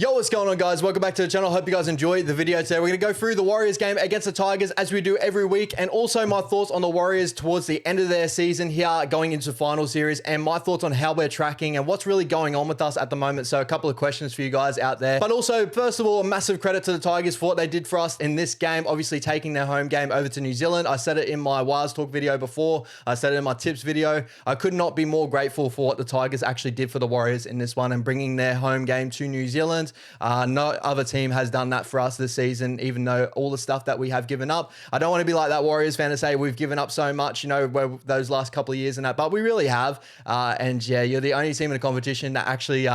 Yo, what's going on, guys? Welcome back to the channel. Hope you guys enjoyed the video today. We're going to go through the Warriors game against the Tigers as we do every week, and also my thoughts on the Warriors towards the end of their season here going into the final series, and my thoughts on how we're tracking and what's really going on with us at the moment. So a couple of questions for you guys out there. But also, first of all, a massive credit to the Tigers for what they did for us in this game, obviously taking their home game over to New Zealand. I said it in my Wires Talk video before. I said it in my tips video. I could not be more grateful for what the Tigers actually did for the Warriors in this one and bringing their home game to New Zealand. No other team has done that for us this season, even though all the stuff that we have given up. I don't want to be like that Warriors fan to say we've given up so much, you know, those last couple of years and that, but we really have. And yeah, you're the only team in the competition that actually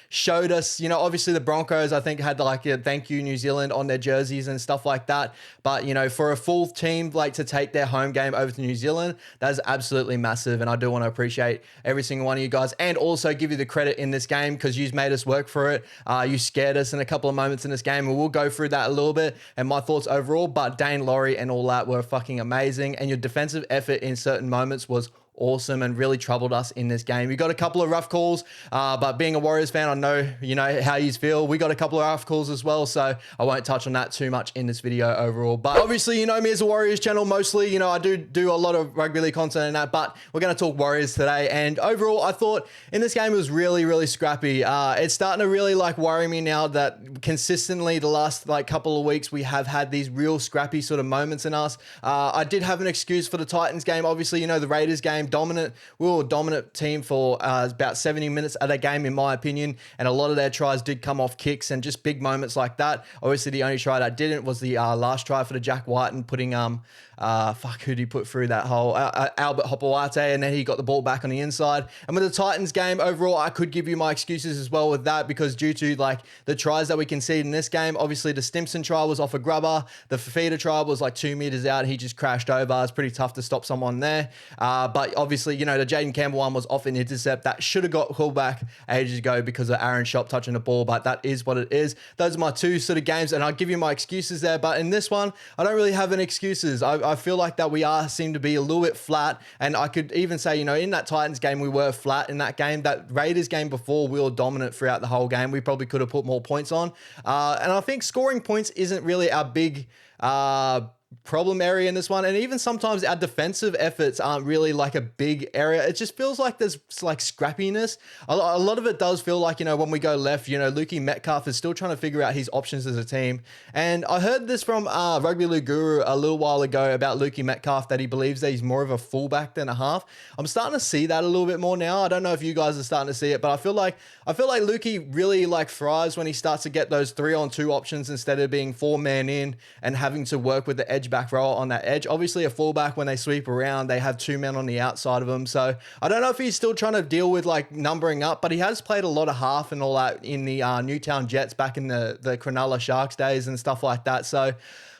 showed us, you know, obviously the Broncos, I think, had like a thank you New Zealand on their jerseys and stuff like that. But, you know, for a full team like to take their home game over to New Zealand, that is absolutely massive. And I do want to appreciate every single one of you guys and also give you the credit in this game because you've made us work for it. You scared us in a couple of moments in this game, and we'll go through that a little bit and my thoughts overall. But Dane Laurie and all that were fucking amazing, and your defensive effort in certain moments was awesome and really troubled us in this game. We got a couple of rough calls, but being a Warriors fan, I know, you know, how you feel. We got a couple of rough calls as well, so I won't touch on that too much in this video overall. But obviously, you know me as a Warriors channel mostly. You know, I do a lot of rugby league content and that, but we're going to talk Warriors today. And overall, I thought in this game it was really, really scrappy. It's starting to really like worry me now that consistently the last like couple of weeks we have had these real scrappy sort of moments in us. I did have an excuse for the Titans game. Obviously, you know, the Raiders game, dominant. We were a dominant team for about 70 minutes of that game, in my opinion, and a lot of their tries did come off kicks and just big moments like that. Obviously, the only try that didn't was the last try for the Jack White and putting who did he put through that hole? Albert Hopewate, and then he got the ball back on the inside. And with the Titans game overall, I could give you my excuses as well with that, because due to like the tries that we conceded in this game, obviously the Stimson try was off a grubber, the Fafita try was like 2 meters out, he just crashed over. It's pretty tough to stop someone there. But obviously, you know, the Jaden Campbell one was off an intercept that should have got called back ages ago because of Aaron Shop touching the ball, but that is what it is. Those are my two sort of games, and I'll give you my excuses there. But in this one, I don't really have any excuses. I feel like that we seem to be a little bit flat, and I could even say, you know, in that Titans game, we were flat in that game. That Raiders game before, we were dominant throughout the whole game. We probably could have put more points on. And I think scoring points isn't really our big problem area in this one, and even sometimes our defensive efforts aren't really like a big area. It just feels like there's like scrappiness. A lot of it does feel like, you know, when we go left, you know, Metcalf is still trying to figure out his options as a team. And I heard this from Rugby League Guru a little while ago about Metcalf, that he believes that he's more of a fullback than a half. I'm starting to see that a little bit more now. I don't know if you guys are starting to see it, but I feel like Lukey really like thrives when he starts to get those 3-on-2 options instead of being 4-man in and having to work with the edge back row on that edge. Obviously, a fullback, when they sweep around, they have 2 men on the outside of them. So I don't know if he's still trying to deal with like numbering up, but he has played a lot of half and all that in the Newtown Jets back in the Cronulla Sharks days and stuff like that. So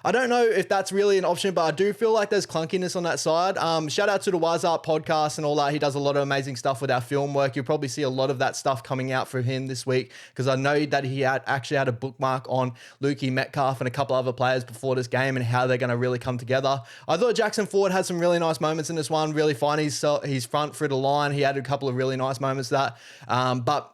I don't know if that's really an option, but I do feel like there's clunkiness on that side. Shout out to the Wise Art podcast and all that. He does a lot of amazing stuff with our film work. You'll probably see a lot of that stuff coming out for him this week, because I know that he actually had a bookmark on Metcalf and a couple other players before this game and how they're going to really come together. I thought Jackson Ford had some really nice moments in this one, really find his front through the line. He had a couple of really nice moments that, but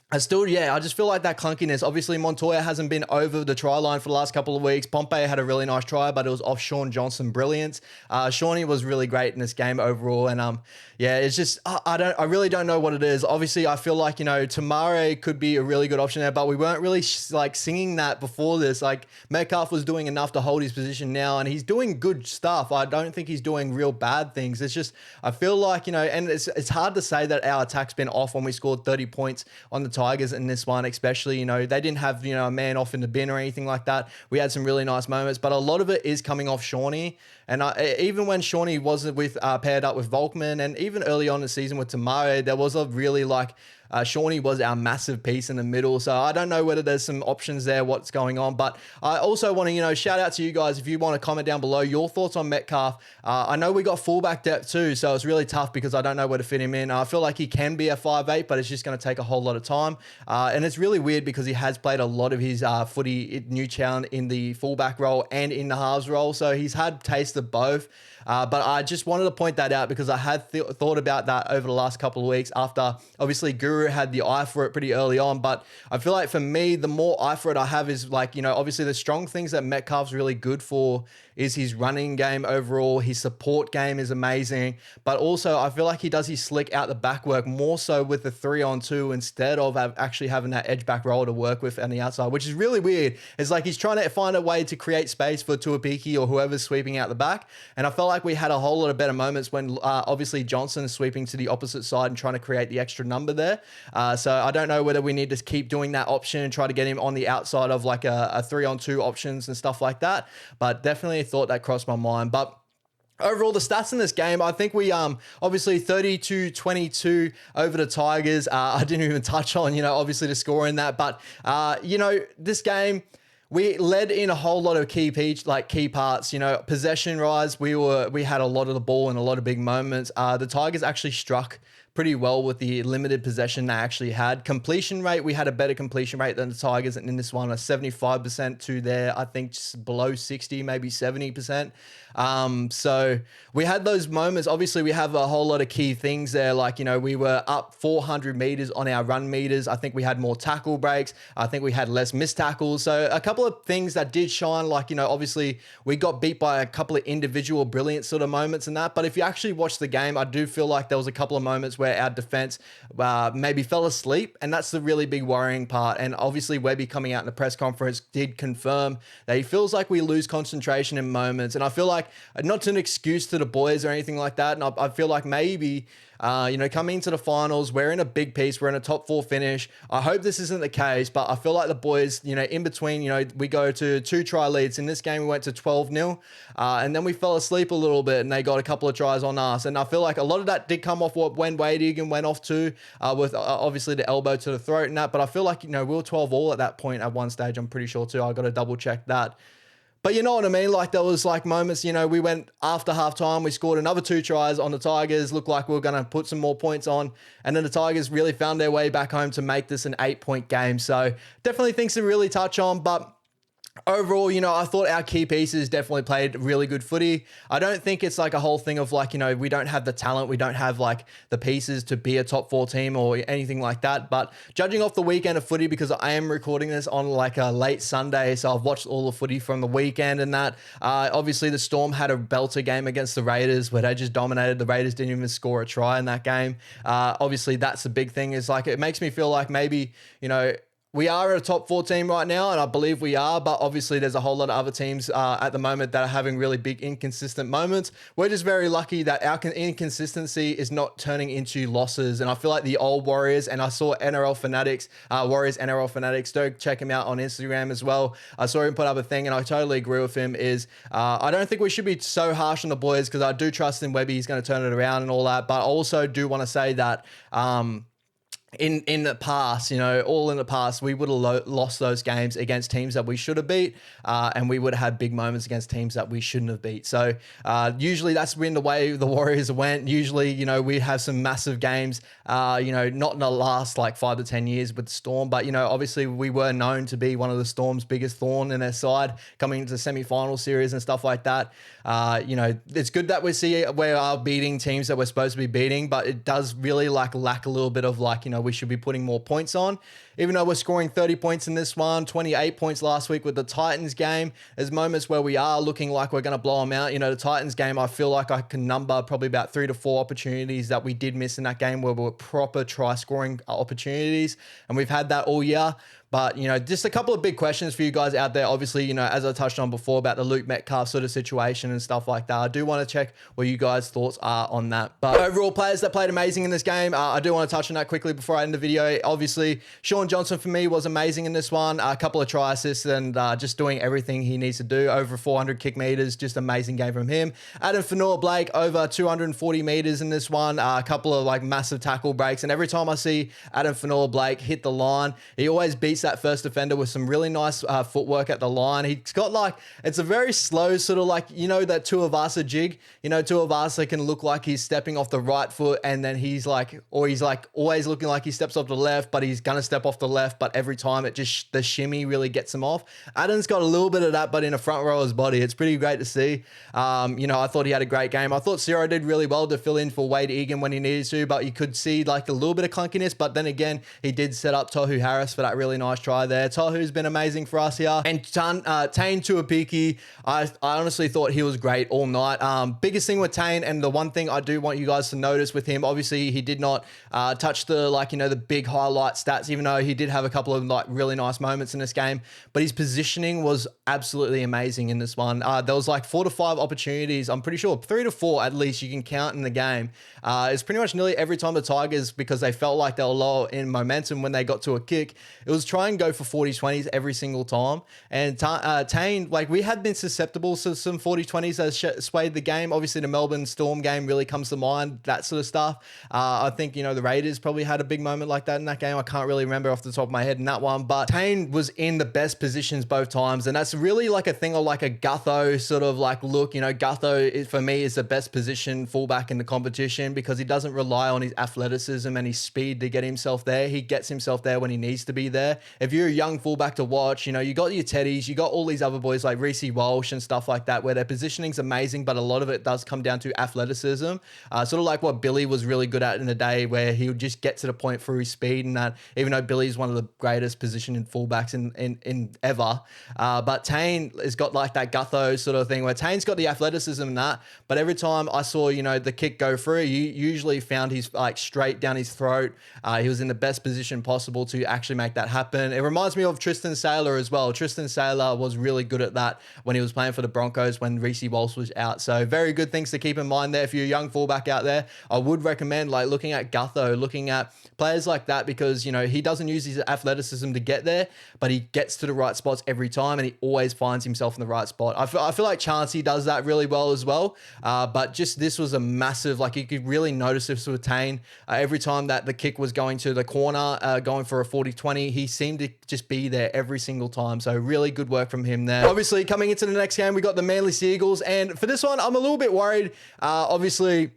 I just feel like that clunkiness. Obviously, Montoya hasn't been over the try line for the last couple of weeks. Pompey had a really nice try, but it was off Sean Johnson brilliance. Shawnee was really great in this game overall, and yeah, it's just I really don't know what it is. Obviously, I feel like, you know, Tamare could be a really good option there, but we weren't really like singing that before this. Like Metcalf was doing enough to hold his position now, and he's doing good stuff. I don't think he's doing real bad things. It's just I feel like, you know, and it's hard to say that our attack's been off when we scored 30 points on the Tigers in this one, especially. You know, they didn't have, you know, a man off in the bin or anything like that. We had some really nice moments, but a lot of it is coming off Shawnee. And even when Shawnee wasn't with paired up with Volkman, and even early on in the season with Tamare, there was a really like Shawnee was our massive piece in the middle. So I don't know whether there's some options there, what's going on. But I also want to, you know, shout out to you guys if you want to comment down below your thoughts on Metcalf. I know we got fullback depth too, so it's really tough because I don't know where to fit him in. I feel like he can be a 5'8", but it's just going to take a whole lot of time. And it's really weird because he has played a lot of his footy at Newtown in the fullback role and in the halves role. So he's had taste of both. But I just wanted to point that out because I had thought about that over the last couple of weeks after obviously Guru Guru had the eye for it pretty early on, but I feel like for me, the more eye for it I have is like, you know, obviously the strong things that Metcalf's really good for is his running game overall. His support game is amazing, but also I feel like he does his slick out the back work more so with the 3-on-2 instead of actually having that edge back roll to work with on the outside, which is really weird. It's like he's trying to find a way to create space for Tuapiki or whoever's sweeping out the back. And I felt like we had a whole lot of better moments when obviously Johnson is sweeping to the opposite side and trying to create the extra number there. So I don't know whether we need to keep doing that option and try to get him on the outside of like a 3-on-2 options and stuff like that. But definitely thought that crossed my mind. But overall, the stats in this game, I think we obviously 32-22 over the Tigers. I didn't even touch on, you know, obviously the score in that. But, you know, this game, we led in a whole lot of key parts, you know, possession-wise. We had a lot of the ball and a lot of big moments. The Tigers actually struck pretty well with the limited possession they actually had. Completion rate, we had a better completion rate than the Tigers in this one, a 75% to their, I think, just below 60, maybe 70%. So we had those moments. Obviously, we have a whole lot of key things there. Like, you know, we were up 400 meters on our run meters. I think we had more tackle breaks. I think we had less missed tackles. So a couple of things that did shine, like, you know, obviously we got beat by a couple of individual brilliant sort of moments and that. But if you actually watch the game, I do feel like there was a couple of moments where our defense maybe fell asleep. And that's the really big worrying part. And obviously Webby coming out in the press conference did confirm that he feels like we lose concentration in moments. And I feel like not an excuse to the boys or anything like that. And I feel like maybe, you know, coming into the finals, we're in a big piece. We're in a top 4 finish. I hope this isn't the case, but I feel like the boys, you know, in between, you know, we go to 2 try leads. In this game, we went to 12-0, and then we fell asleep a little bit and they got a couple of tries on us. And I feel like a lot of that did come off when Wade Egan went off too, with obviously the elbow to the throat and that. But I feel like, you know, we were 12-all at that point at one stage. I'm pretty sure too. I got to double check that. But you know what I mean? Like there was like moments, you know, we went after halftime, we scored another 2 tries on the Tigers, looked like we were going to put some more points on. And then the Tigers really found their way back home to make this an 8-point game. So definitely things to really touch on. But overall, you know, I thought our key pieces definitely played really good footy. I don't think it's like a whole thing of like, you know, we don't have the talent. We don't have like the pieces to be a top 4 team or anything like that. But judging off the weekend of footy, because I am recording this on like a late Sunday, so I've watched all the footy from the weekend and that. Obviously, the Storm had a belter game against the Raiders where they just dominated. The Raiders didn't even score a try in that game. Obviously, that's the big thing is like it makes me feel like maybe, you know, we are a top 4 team right now, and I believe we are, but obviously there's a whole lot of other teams at the moment that are having really big inconsistent moments. We're just very lucky that our inconsistency is not turning into losses, and I feel like the old Warriors, and I saw NRL Fanatics, Warriors NRL Fanatics, go check him out on Instagram as well. I saw him put up a thing, and I totally agree with him, is I don't think we should be so harsh on the boys, because I do trust in Webby, he's going to turn it around and all that, but I also do want to say that in the past, you know, all in the past, we would have lost those games against teams that we should have beat, and we would have had big moments against teams that we shouldn't have beat. So usually that's been the way the Warriors went. Usually, you know, we have some massive games, you know, not in the last like 5 to 10 years with the Storm, but, you know, obviously we were known to be one of the Storm's biggest thorn in their side coming into the semi-final series and stuff like that. You know, it's good that we are beating teams that we're supposed to be beating, but it does really like lack a little bit of like, you know, we should be putting more points on. Even though we're scoring 30 points in this one, 28 points last week with the Titans game, there's moments where we are looking like we're going to blow them out. You know, the Titans game, I feel like I can number probably about 3 to 4 opportunities that we did miss in that game where we were proper try scoring opportunities. And we've had that all year. But, you know, just a couple of big questions for you guys out there. Obviously, you know, as I touched on before about the Luke Metcalf sort of situation and stuff like that, I do want to check what you guys' thoughts are on that. But overall, players that played amazing in this game, I do want to touch on that quickly before I end the video. Obviously, Sean Johnson for me was amazing in this one. A couple of try assists and just doing everything he needs to do. Over 400 kick meters, just amazing game from him. Adam Fanua-Blake over 240 meters in this one. A couple of like massive tackle breaks. And every time I see Adam Fanua-Blake hit the line, he always beats beats that first defender with some really nice footwork at the line. He's got like, it's a very slow sort of like, you know, that Tuivasa jig. You know, Tuivasa can look like he's stepping off the right foot and then he's like always looking like he steps off the left, but he's going to step off the left. But every time it just, the shimmy really gets him off. Adam's got a little bit of that, but in a front rower's body. It's pretty great to see. You know, I thought he had a great game. I thought Ciro did really well to fill in for Wade Egan when he needed to, but you could see like a little bit of clunkiness. But then again, he did set up Tohu Harris for that really nice try there. Tohu's been amazing for us here. And Tane Tuapiki, I honestly thought he was great all night. Biggest thing with Tane, and the one thing I do want you guys to notice with him, obviously he did not touch the, like, you know, the big highlight stats, even though he did have a couple of like really nice moments in this game, but his positioning was absolutely amazing in this one. There was like 4 to 5 opportunities. I'm pretty sure 3 to 4 at least you can count in the game. It's pretty much nearly every time the Tigers, because they felt like they were low in momentum when they got to a kick, it was try and go for 40-20s every single time. And Tane, like, we had been susceptible to some 40-20s that swayed the game. Obviously the Melbourne Storm game really comes to mind, that sort of stuff. I think, you know, the Raiders probably had a big moment like that in that game. I can't really remember off the top of my head in that one, but Tane was in the best positions both times. And that's really like a thing of like a Gutho sort of like look. You know, Gutho for me is the best position fullback in the competition because he doesn't rely on his athleticism and his speed to get himself there. He gets himself there when he needs to be there. If you're a young fullback to watch, you know, you got your Teddies, you got all these other boys like Reece Walsh and stuff like that, where their positioning's amazing, but a lot of it does come down to athleticism. Sort of like what Billy was really good at in the day, where he would just get to the point through his speed, and that, even though Billy's one of the greatest positioning fullbacks in ever, but Tane has got like that Gutho sort of thing, where Tane's got the athleticism and that, but every time I saw, you know, the kick go through, you usually found his like straight down his throat. He was in the best position possible to actually make that happen. It reminds me of Tristan Saylor as well. Tristan Saylor was really good at that when he was playing for the Broncos when Reece Walsh was out. So very good things to keep in mind there. If you're a young fullback out there, I would recommend like looking at Gutho, looking at players like that, because, you know, he doesn't use his athleticism to get there, but he gets to the right spots every time and he always finds himself in the right spot. I feel like Chancey does that really well as well. But just this was a massive, like, you could really notice this with Tane. Every time that the kick was going to the corner, going for a 40-20, he seemed to just be there every single time. So really good work from him there. Obviously, coming into the next game, we got the Manly Seagulls. And for this one, I'm a little bit worried. Obviously,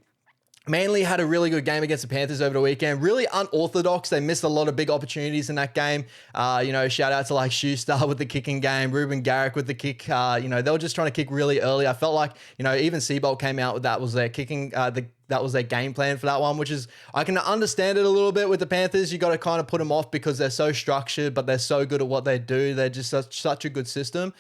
Manly had a really good game against the Panthers over the weekend. Really unorthodox. They missed a lot of big opportunities in that game. You know, shout out to like Schuster with the kicking game, Ruben Garrick with the kick. You know, they were just trying to kick really early. I felt like, you know, even Seabolt came out with that was their kicking, that was their game plan for that one, which is, I can understand it a little bit with the Panthers. You got to kind of put them off because they're so structured, but they're so good at what they do. They're just such a good system.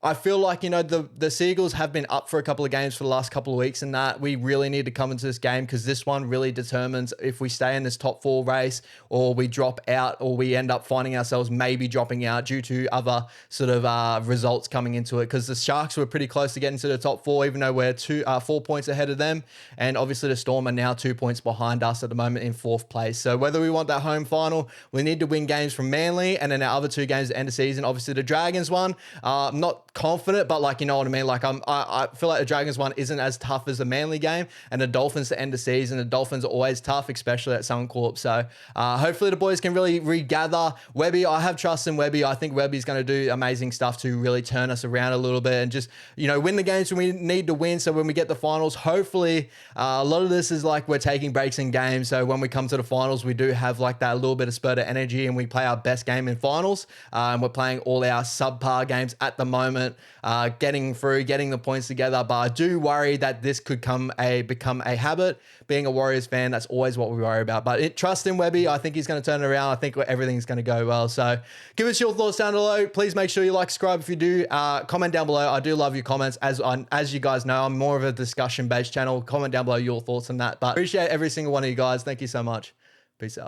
I feel like, you know, the Seagulls have been up for a couple of games for the last couple of weeks, and that we really need to come into this game because this one really determines if we stay in this top 4 race or we drop out, or we end up finding ourselves maybe dropping out due to other sort of results coming into it, because the Sharks were pretty close to getting to the top 4, even though we're 4 points ahead of them. And obviously the Storm are now 2 points behind us at the moment in 4th place. So whether we want that home final, we need to win games from Manly, and then our other 2 games at the end of the season. Obviously the Dragons one, not confident, but like, you know what I mean? Like I feel like the Dragons one isn't as tough as the Manly game, and the Dolphins to end the season. The Dolphins are always tough, especially at Suncorp. So hopefully the boys can really regather. Webby, I have trust in Webby. I think Webby's going to do amazing stuff to really turn us around a little bit and just, you know, win the games when we need to win. So when we get the finals, hopefully a lot of this is like we're taking breaks in games. So when we come to the finals, we do have like that little bit of spurt of energy and we play our best game in finals. And we're playing all our subpar games at the moment. Getting through, getting the points together, but I do worry that this could become a habit. Being a Warriors fan, that's always what we worry about. But trust in Webby. I think he's going to turn it around. I think everything's going to go well. So give us your thoughts down below. Please make sure you like, subscribe if you do. Comment down below. I do love your comments. As you guys know, I'm more of a discussion-based channel. Comment down below your thoughts on that. But appreciate every single one of you guys. Thank you so much. Peace out.